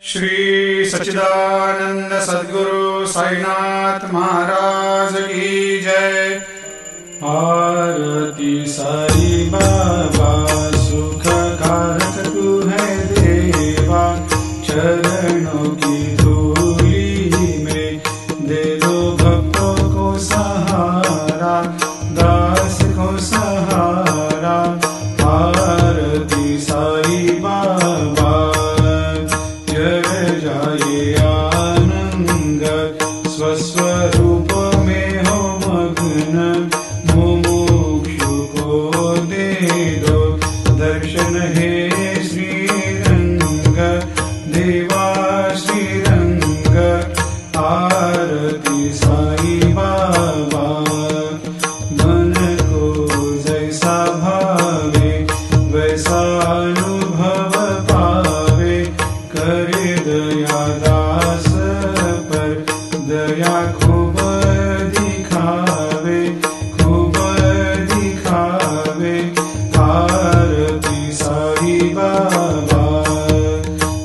श्री सच्चिदानंद सद्गुरु साईनाथ महाराज की जय। आरती साई बाबा सुख कारक तू है देवा, चरणों की धूली में दे दो भक्तों को सहारा, दास को सहारा। आरती साई बाबा जय जाए आनंद, स्वस्वरूप में हो मग्न, मुमुक्षु को दे दो दर्शन हे श्रीरंग, देवा श्रीरंग। आरती साई बाबा मन को जैसा भावे वैसा अनुभव पावे, करे दया दास पर दया खूब दिखावे, खूब दिखावे। आरती साई बाबा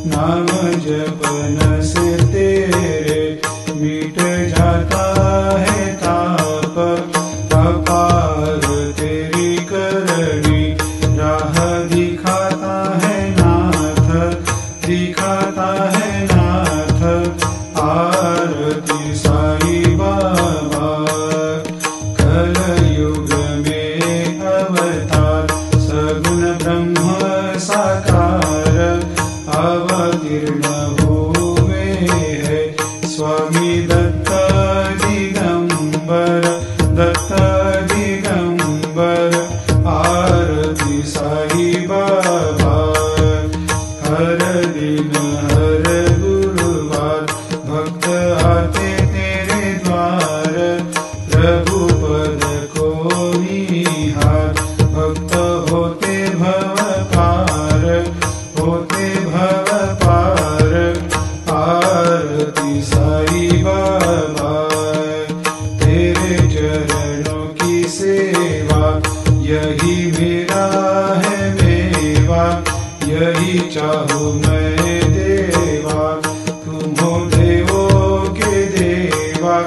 नाम जपन से तेरे मिट जाता है ताप, अपार तेरी करनी राह दिखाता है नाथ, दिखाता है नाथ। आरती साई बाबा कलयुग में अवतार, सगुण ब्रह्म साकार अवतीर्ण हुए है स्वामी दत्त दिगंबर, दत्त दिगंबर। आरती साई बाबा हर दिन हर गुरुवार भक्त आते तेरे द्वार, प्रभु पद को निहार, भक्त होते भव पार, होते भव पार। आरती साई बाबा तेरे चरणों की सेवा, यही मेरा है मेवा, यही चाहूँ मैं देवा, तुम हो देवों के देवा।